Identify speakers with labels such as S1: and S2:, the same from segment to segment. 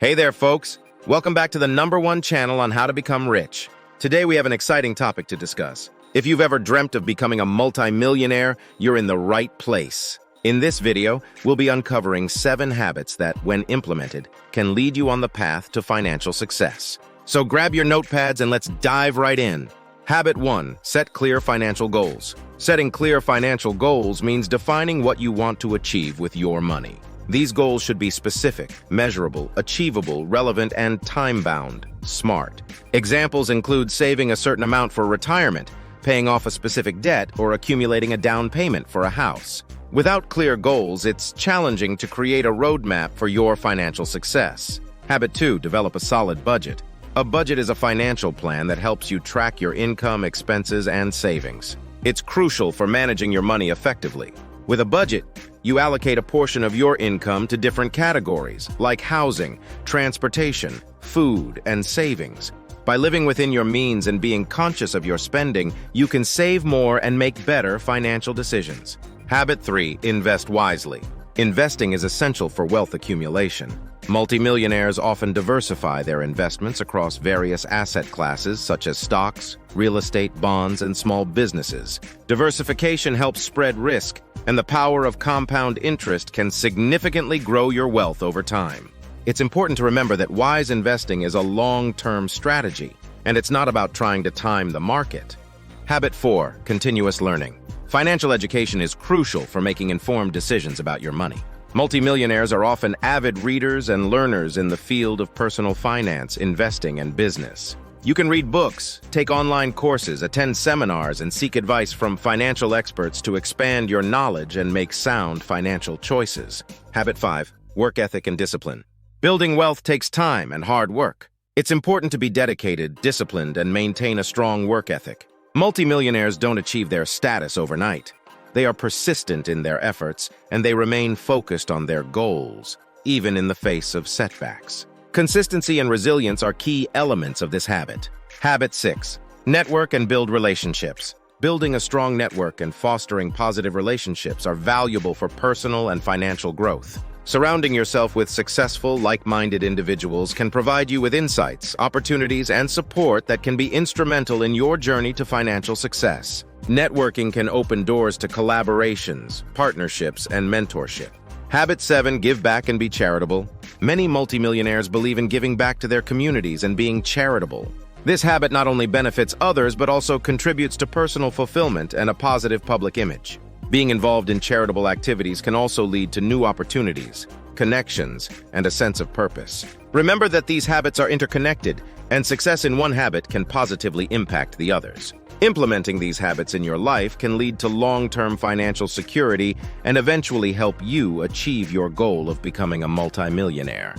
S1: Hey there, folks. Welcome back to the #1 channel on how to become rich. Today we have an exciting topic to discuss. If you've ever dreamt of becoming a multi-millionaire, you're in the right place. In this video, we'll be uncovering 7 habits that, when implemented, can lead you on the path to financial success. So grab your notepads and let's dive right in. Habit 1. Set clear financial goals. Setting clear financial goals means defining what you want to achieve with your money. These goals should be specific, measurable, achievable, relevant, and time-bound. Smart. Examples include saving a certain amount for retirement, paying off a specific debt, or accumulating a down payment for a house. Without clear goals, it's challenging to create a roadmap for your financial success. Habit 2. Develop a solid budget. A budget is a financial plan that helps you track your income, expenses, and savings. It's crucial for managing your money effectively. With a budget, you allocate a portion of your income to different categories, like housing, transportation, food, and savings. By living within your means and being conscious of your spending, you can save more and make better financial decisions. Habit 3. Invest wisely. Investing is essential for wealth accumulation. Multimillionaires often diversify their investments across various asset classes such as stocks, real estate, bonds, and small businesses. Diversification helps spread risk, and the power of compound interest can significantly grow your wealth over time. It's important to remember that wise investing is a long-term strategy, and it's not about trying to time the market. Habit 4. Continuous learning. Financial education is crucial for making informed decisions about your money. Multimillionaires are often avid readers and learners in the field of personal finance, investing, and business. You can read books, take online courses, attend seminars, and seek advice from financial experts to expand your knowledge and make sound financial choices. Habit 5. Work ethic and discipline. Building wealth takes time and hard work. It's important to be dedicated, disciplined, and maintain a strong work ethic. Multimillionaires don't achieve their status overnight. They are persistent in their efforts, and they remain focused on their goals, even in the face of setbacks. Consistency and resilience are key elements of this habit. Habit 6. Network and build relationships. Building a strong network and fostering positive relationships are valuable for personal and financial growth. Surrounding yourself with successful, like-minded individuals can provide you with insights, opportunities, and support that can be instrumental in your journey to financial success. Networking can open doors to collaborations, partnerships, and mentorship. Habit 7. Give back and be charitable. Many multimillionaires believe in giving back to their communities and being charitable. This habit not only benefits others, but also contributes to personal fulfillment and a positive public image. Being involved in charitable activities can also lead to new opportunities, connections, and a sense of purpose. Remember that these habits are interconnected, and success in one habit can positively impact the others. Implementing these habits in your life can lead to long-term financial security and eventually help you achieve your goal of becoming a multimillionaire.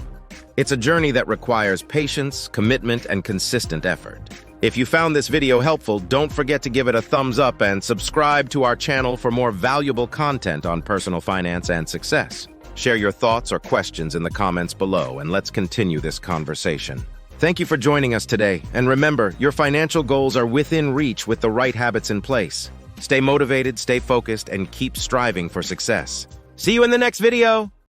S1: It's a journey that requires patience, commitment, and consistent effort. If you found this video helpful, don't forget to give it a thumbs up and subscribe to our channel for more valuable content on personal finance and success. Share your thoughts or questions in the comments below, and let's continue this conversation. Thank you for joining us today, and remember, your financial goals are within reach with the right habits in place. Stay motivated, stay focused, and keep striving for success. See you in the next video!